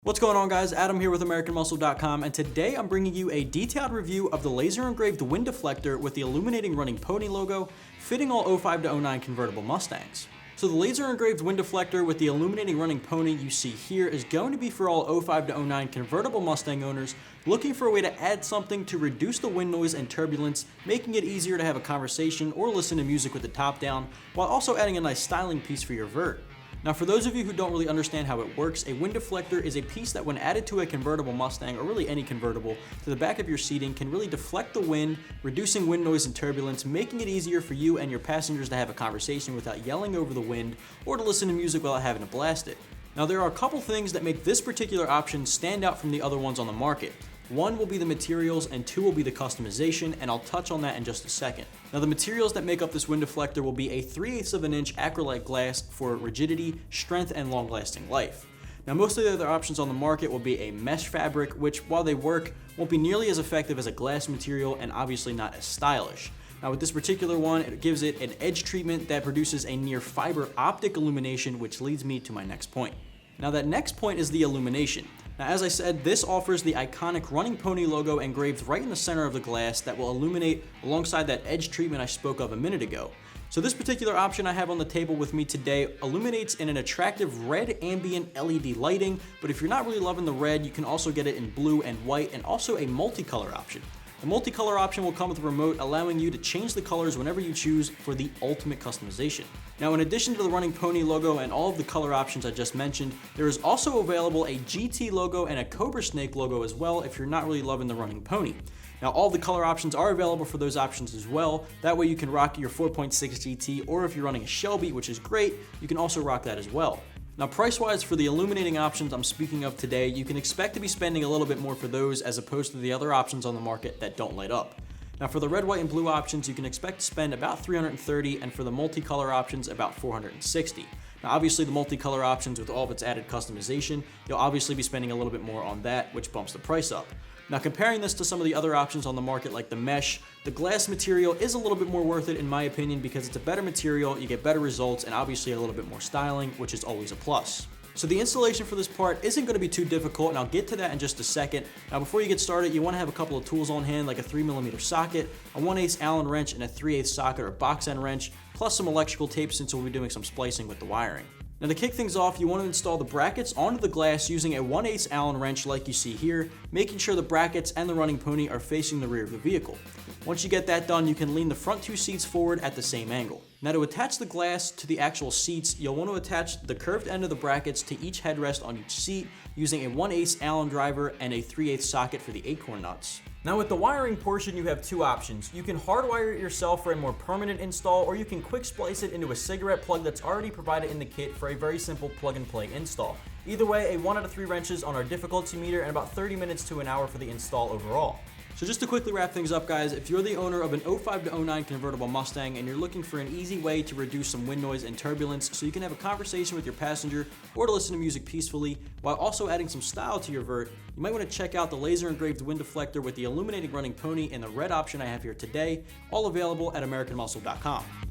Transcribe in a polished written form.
What's going on, guys? Adam here with AmericanMuscle.com, and today I'm bringing you a detailed review of the Laser Engraved Wind Deflector with the illuminating running pony logo, fitting all 05 to 09 convertible Mustangs. So the Laser Engraved Wind Deflector with the illuminating running pony you see here is going to be for all 05 to 09 convertible Mustang owners looking for a way to add something to reduce the wind noise and turbulence, making it easier to have a conversation or listen to music with the top down, while also adding a nice styling piece for your vert. Now, for those of you who don't really understand how it works, a wind deflector is a piece that, when added to a convertible Mustang, or really any convertible, to the back of your seating can really deflect the wind, reducing wind noise and turbulence, making it easier for you and your passengers to have a conversation without yelling over the wind, or to listen to music without having to blast it. Now, there are a couple things that make this particular option stand out from the other ones on the market. One will be the materials, and two will be the customization, and I'll touch on that in just a second. Now, the materials that make up this wind deflector will be a 3/8 of an inch acrylite glass for rigidity, strength, and long-lasting life. Now, most of the other options on the market will be a mesh fabric, which, while they work, won't be nearly as effective as a glass material and obviously not as stylish. Now, with this particular one, it gives it an edge treatment that produces a near fiber optic illumination, which leads me to my next point. Now, that next point is the illumination. Now, as I said, this offers the iconic running pony logo engraved right in the center of the glass that will illuminate alongside that edge treatment I spoke of a minute ago. So this particular option I have on the table with me today illuminates in an attractive red ambient LED lighting, but if you're not really loving the red, you can also get it in blue and white, and also a multicolor option. The multicolor option will come with a remote, allowing you to change the colors whenever you choose for the ultimate customization. Now, in addition to the running pony logo and all of the color options I just mentioned, there is also available a GT logo and a Cobra snake logo as well if you're not really loving the running pony. Now, all the color options are available for those options as well. That way you can rock your 4.6 GT, or if you're running a Shelby, which is great, you can also rock that as well. Now, price-wise, for the illuminating options I'm speaking of today, you can expect to be spending a little bit more for those as opposed to the other options on the market that don't light up. Now, for the red, white, and blue options, you can expect to spend about $330, and for the multicolor options, about $460. Now, obviously, the multicolor options with all of its added customization, you'll obviously be spending a little bit more on that, which bumps the price up. Now, comparing this to some of the other options on the market like the mesh, the glass material is a little bit more worth it in my opinion because it's a better material, you get better results, and obviously a little bit more styling, which is always a plus. So the installation for this part isn't going to be too difficult, and I'll get to that in just a second. Now, before you get started, you want to have a couple of tools on hand, like a 3mm socket, a 1/8 Allen wrench, and a 3/8 socket or box end wrench, plus some electrical tape since we'll be doing some splicing with the wiring. Now, to kick things off, you want to install the brackets onto the glass using a 1/8 Allen wrench like you see here, making sure the brackets and the running pony are facing the rear of the vehicle. Once you get that done, you can lean the front two seats forward at the same angle. Now, to attach the glass to the actual seats, you'll want to attach the curved end of the brackets to each headrest on each seat using a 1/8 Allen driver and a 3/8 socket for the acorn nuts. Now, with the wiring portion, you have two options. You can hardwire it yourself for a more permanent install, or you can quick splice it into a cigarette plug that's already provided in the kit for a very simple plug and play install. Either way, a 1 out of 3 wrenches on our difficulty meter and about 30 minutes to an hour for the install overall. So just to quickly wrap things up, guys, if you're the owner of an 05 to 09 convertible Mustang and you're looking for an easy way to reduce some wind noise and turbulence so you can have a conversation with your passenger or to listen to music peacefully while also adding some style to your vert, you might want to check out the Laser Engraved Wind Deflector with the illuminating running pony and the red option I have here today, all available at AmericanMuscle.com.